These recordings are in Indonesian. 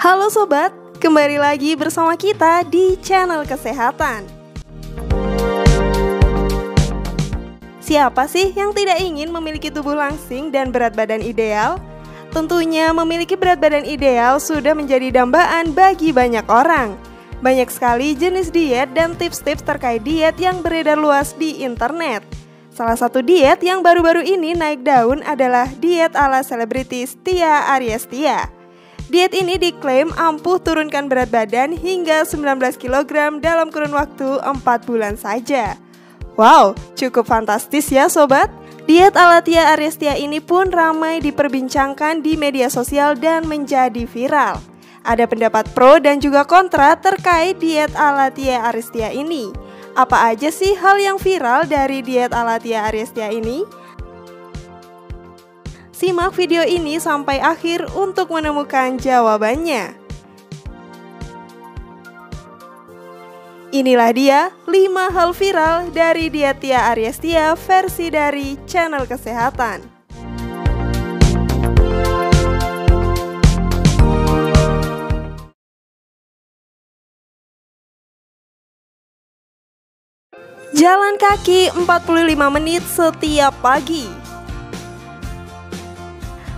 Halo sobat, kembali lagi bersama kita di channel kesehatan. Siapa sih yang tidak ingin memiliki tubuh langsing dan berat badan ideal? Tentunya memiliki berat badan ideal sudah menjadi dambaan bagi banyak orang. Banyak sekali jenis diet dan tips-tips terkait diet yang beredar luas di internet. Salah satu diet yang baru-baru ini naik daun adalah diet ala selebritis Tia Aryastia. Diet ini diklaim ampuh turunkan berat badan hingga 19 kg dalam kurun waktu 4 bulan saja. Wow, cukup fantastis ya sobat. Diet ala Tia Aryastia ini pun ramai diperbincangkan di media sosial dan menjadi viral. Ada pendapat pro dan juga kontra terkait diet ala Tia Aryastia ini. Apa aja sih hal yang viral dari diet ala Tia Aryastia ini? Simak video ini sampai akhir untuk menemukan jawabannya. Inilah dia 5 hal viral dari diet Tia Aryastia versi dari channel kesehatan. Jalan kaki 45 menit setiap pagi.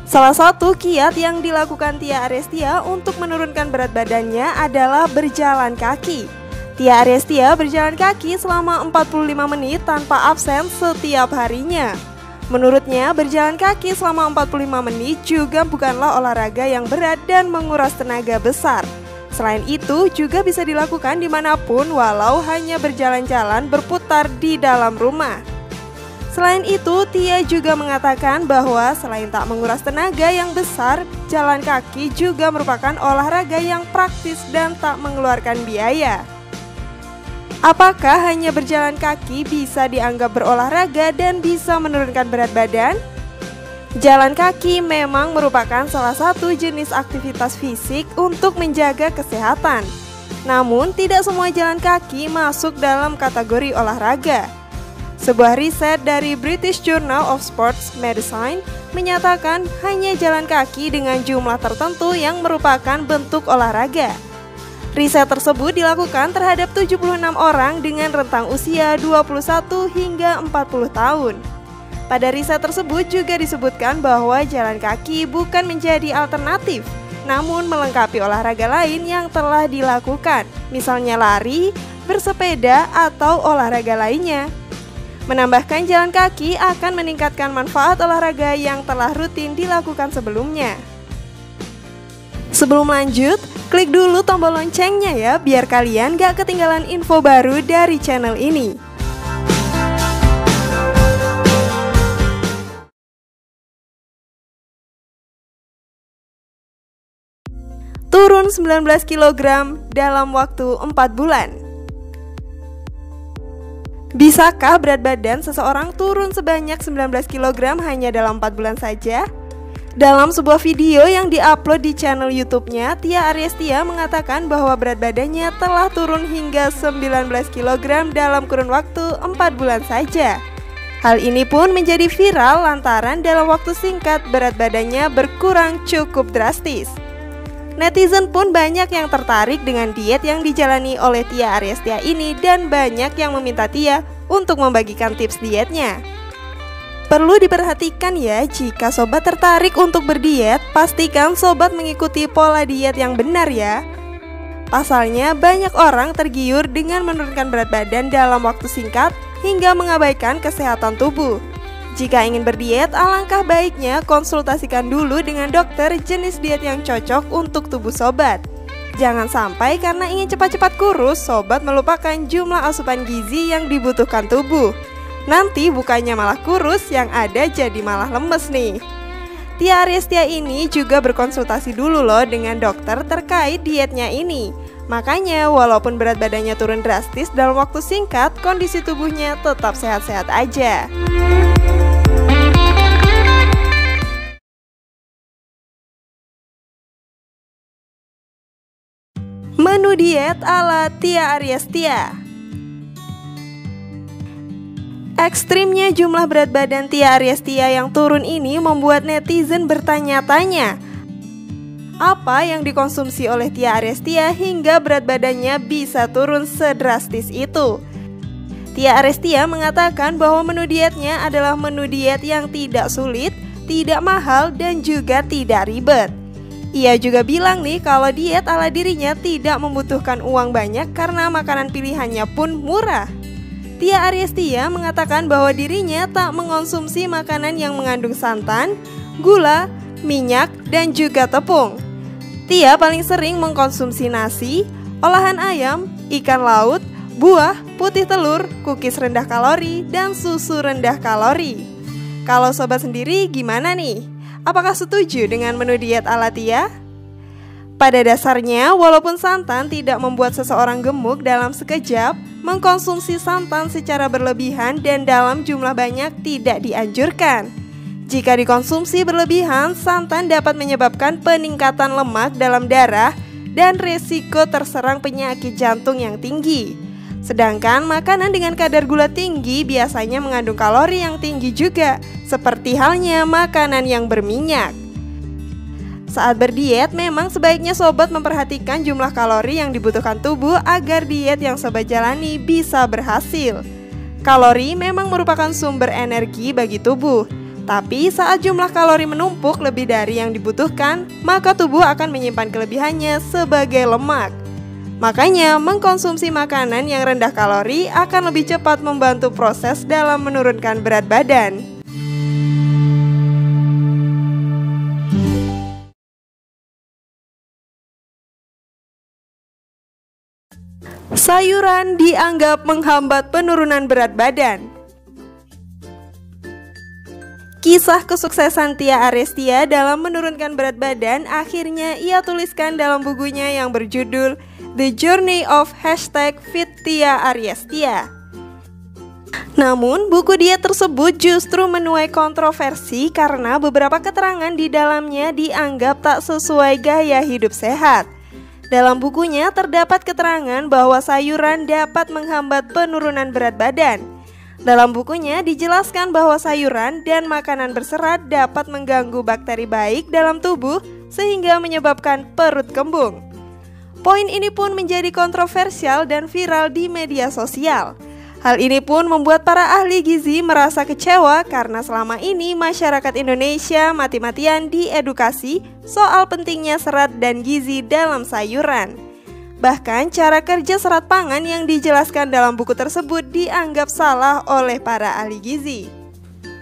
Salah satu kiat yang dilakukan Tia Aryastia untuk menurunkan berat badannya adalah berjalan kaki. Tia Aryastia berjalan kaki selama 45 menit tanpa absen setiap harinya. Menurutnya, berjalan kaki selama 45 menit juga bukanlah olahraga yang berat dan menguras tenaga besar. Selain itu, juga bisa dilakukan dimanapun walau hanya berjalan-jalan berputar di dalam rumah. Selain itu, Tia juga mengatakan bahwa selain tak menguras tenaga yang besar, jalan kaki juga merupakan olahraga yang praktis dan tak mengeluarkan biaya. Apakah hanya berjalan kaki bisa dianggap berolahraga dan bisa menurunkan berat badan? Jalan kaki memang merupakan salah satu jenis aktivitas fisik untuk menjaga kesehatan. Namun, tidak semua jalan kaki masuk dalam kategori olahraga. Sebuah riset dari British Journal of Sports Medicine menyatakan hanya jalan kaki dengan jumlah tertentu yang merupakan bentuk olahraga. Riset tersebut dilakukan terhadap 76 orang dengan rentang usia 21 hingga 40 tahun. Pada riset tersebut juga disebutkan bahwa jalan kaki bukan menjadi alternatif, namun melengkapi olahraga lain yang telah dilakukan, misalnya lari, bersepeda, atau olahraga lainnya. Menambahkan jalan kaki akan meningkatkan manfaat olahraga yang telah rutin dilakukan sebelumnya. Sebelum lanjut, klik dulu tombol loncengnya ya, biar kalian gak ketinggalan info baru dari channel ini. Turun 19 kg dalam waktu 4 bulan. Bisakah berat badan seseorang turun sebanyak 19 kg hanya dalam 4 bulan saja? Dalam sebuah video yang diupload di channel YouTube-nya, Tia Aryastia mengatakan bahwa berat badannya telah turun hingga 19 kg dalam kurun waktu 4 bulan saja. Hal ini pun menjadi viral lantaran dalam waktu singkat berat badannya berkurang cukup drastis. Netizen pun banyak yang tertarik dengan diet yang dijalani oleh Tia Aryastia ini dan banyak yang meminta Tia untuk membagikan tips dietnya. Perlu diperhatikan ya, jika sobat tertarik untuk berdiet, pastikan sobat mengikuti pola diet yang benar ya. Pasalnya banyak orang tergiur dengan menurunkan berat badan dalam waktu singkat hingga mengabaikan kesehatan tubuh. Jika ingin berdiet, alangkah baiknya konsultasikan dulu dengan dokter jenis diet yang cocok untuk tubuh sobat. Jangan sampai karena ingin cepat-cepat kurus, sobat melupakan jumlah asupan gizi yang dibutuhkan tubuh. Nanti bukannya malah kurus, yang ada jadi malah lemes nih. Tia Aryastia ini juga berkonsultasi dulu loh dengan dokter terkait dietnya ini. Makanya walaupun berat badannya turun drastis dalam waktu singkat, kondisi tubuhnya tetap sehat-sehat aja. Menu diet ala Tia Aryastia. Ekstrimnya jumlah berat badan Tia Aryastia yang turun ini membuat netizen bertanya-tanya, Apa yang dikonsumsi oleh Tia Arestia hingga berat badannya bisa turun sedrastis itu? Tia Arestia mengatakan bahwa menu dietnya adalah menu diet yang tidak sulit, tidak mahal, dan juga tidak ribet. Ia juga bilang nih kalau diet ala dirinya tidak membutuhkan uang banyak karena makanan pilihannya pun murah. Tia Arestia mengatakan bahwa dirinya tak mengonsumsi makanan yang mengandung santan, gula, minyak, dan juga tepung. Tia paling sering mengkonsumsi nasi, olahan ayam, ikan laut, buah, putih telur, cookies rendah kalori, dan susu rendah kalori. Kalau sobat sendiri gimana nih? Apakah setuju dengan menu diet ala Tia? Pada dasarnya, walaupun santan tidak membuat seseorang gemuk dalam sekejap, mengkonsumsi santan secara berlebihan dan dalam jumlah banyak tidak dianjurkan. Jika dikonsumsi berlebihan, santan dapat menyebabkan peningkatan lemak dalam darah dan resiko terserang penyakit jantung yang tinggi. Sedangkan makanan dengan kadar gula tinggi biasanya mengandung kalori yang tinggi juga, seperti halnya makanan yang berminyak. Saat berdiet, memang sebaiknya sobat memperhatikan jumlah kalori yang dibutuhkan tubuh agar diet yang sobat jalani bisa berhasil. Kalori memang merupakan sumber energi bagi tubuh, tapi saat jumlah kalori menumpuk lebih dari yang dibutuhkan, maka tubuh akan menyimpan kelebihannya sebagai lemak. Makanya, mengkonsumsi makanan yang rendah kalori akan lebih cepat membantu proses dalam menurunkan berat badan. Sayuran dianggap menghambat penurunan berat badan. Kisah kesuksesan Tia Arestia dalam menurunkan berat badan akhirnya ia tuliskan dalam bukunya yang berjudul The Journey of #FitTiaArestia. Namun, buku diet tersebut justru menuai kontroversi karena beberapa keterangan di dalamnya dianggap tak sesuai gaya hidup sehat. Dalam bukunya terdapat keterangan bahwa sayuran dapat menghambat penurunan berat badan. Dalam bukunya dijelaskan bahwa sayuran dan makanan berserat dapat mengganggu bakteri baik dalam tubuh sehingga menyebabkan perut kembung. Poin ini pun menjadi kontroversial dan viral di media sosial. Hal ini pun membuat para ahli gizi merasa kecewa karena selama ini masyarakat Indonesia mati-matian diedukasi soal pentingnya serat dan gizi dalam sayuran. Bahkan cara kerja serat pangan yang dijelaskan dalam buku tersebut dianggap salah oleh para ahli gizi.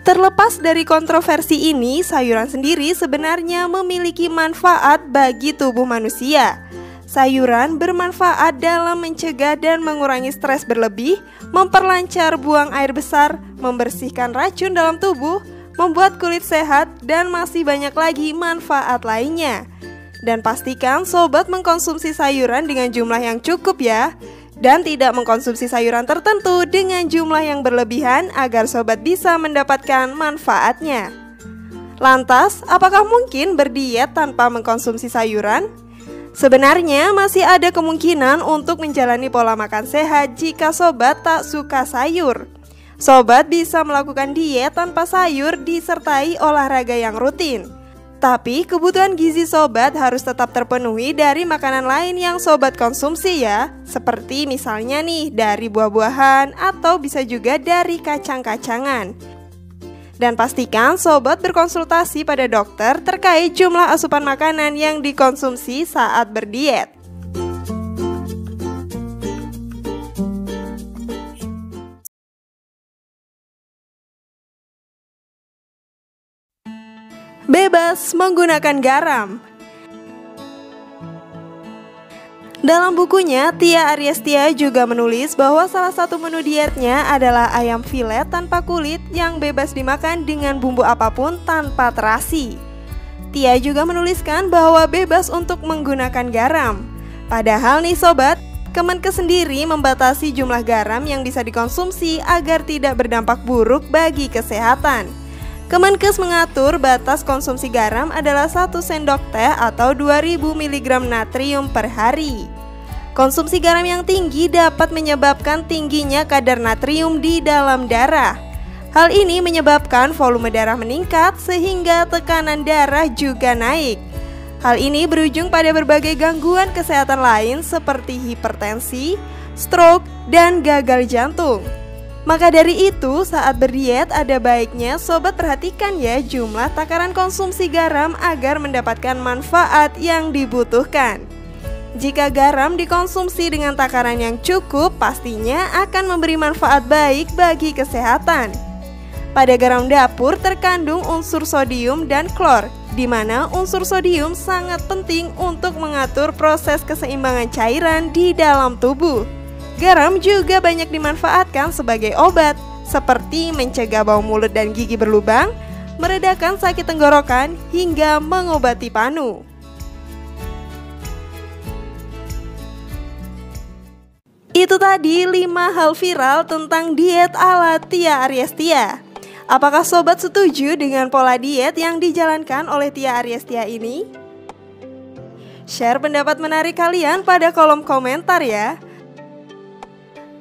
Terlepas dari kontroversi ini, sayuran sendiri sebenarnya memiliki manfaat bagi tubuh manusia. Sayuran bermanfaat dalam mencegah dan mengurangi stres berlebih, memperlancar buang air besar, membersihkan racun dalam tubuh, membuat kulit sehat, dan masih banyak lagi manfaat lainnya. Dan pastikan sobat mengkonsumsi sayuran dengan jumlah yang cukup ya, dan tidak mengkonsumsi sayuran tertentu dengan jumlah yang berlebihan agar sobat bisa mendapatkan manfaatnya. Lantas, apakah mungkin berdiet tanpa mengkonsumsi sayuran? Sebenarnya masih ada kemungkinan untuk menjalani pola makan sehat jika sobat tak suka sayur. Sobat bisa melakukan diet tanpa sayur disertai olahraga yang rutin. Tapi kebutuhan gizi sobat harus tetap terpenuhi dari makanan lain yang sobat konsumsi ya. Seperti misalnya nih dari buah-buahan atau bisa juga dari kacang-kacangan. Dan pastikan sobat berkonsultasi pada dokter terkait jumlah asupan makanan yang dikonsumsi saat berdiet. Bebas menggunakan garam. Dalam bukunya, Tia Arestia juga menulis bahwa salah satu menu dietnya adalah ayam filet tanpa kulit yang bebas dimakan dengan bumbu apapun tanpa terasi. Tia juga menuliskan bahwa bebas untuk menggunakan garam. Padahal nih sobat, Kemenkes sendiri membatasi jumlah garam yang bisa dikonsumsi agar tidak berdampak buruk bagi kesehatan. Kemenkes mengatur batas konsumsi garam adalah 1 sendok teh atau 2000 mg natrium per hari. Konsumsi garam yang tinggi dapat menyebabkan tingginya kadar natrium di dalam darah. Hal ini menyebabkan volume darah meningkat sehingga tekanan darah juga naik. Hal ini berujung pada berbagai gangguan kesehatan lain seperti hipertensi, stroke, dan gagal jantung. Maka dari itu, saat berdiet ada baiknya sobat perhatikan ya jumlah takaran konsumsi garam agar mendapatkan manfaat yang dibutuhkan. Jika garam dikonsumsi dengan takaran yang cukup, pastinya akan memberi manfaat baik bagi kesehatan. Pada garam dapur terkandung unsur sodium dan klor, di mana unsur sodium sangat penting untuk mengatur proses keseimbangan cairan di dalam tubuh. Garam juga banyak dimanfaatkan sebagai obat, seperti mencegah bau mulut dan gigi berlubang, meredakan sakit tenggorokan, hingga mengobati panu. Itu tadi 5 hal viral tentang diet ala Tia Aryastia. Apakah sobat setuju dengan pola diet yang dijalankan oleh Tia Aryastia ini? Share pendapat menarik kalian pada kolom komentar ya.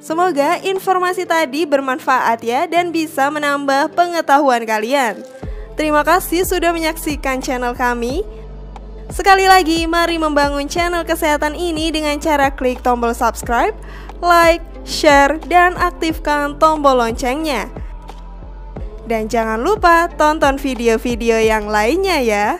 Semoga informasi tadi bermanfaat ya dan bisa menambah pengetahuan kalian. Terima kasih sudah menyaksikan channel kami. Sekali lagi, mari membangun channel kesehatan ini dengan cara klik tombol subscribe, like, share, dan aktifkan tombol loncengnya. Dan jangan lupa tonton video-video yang lainnya ya.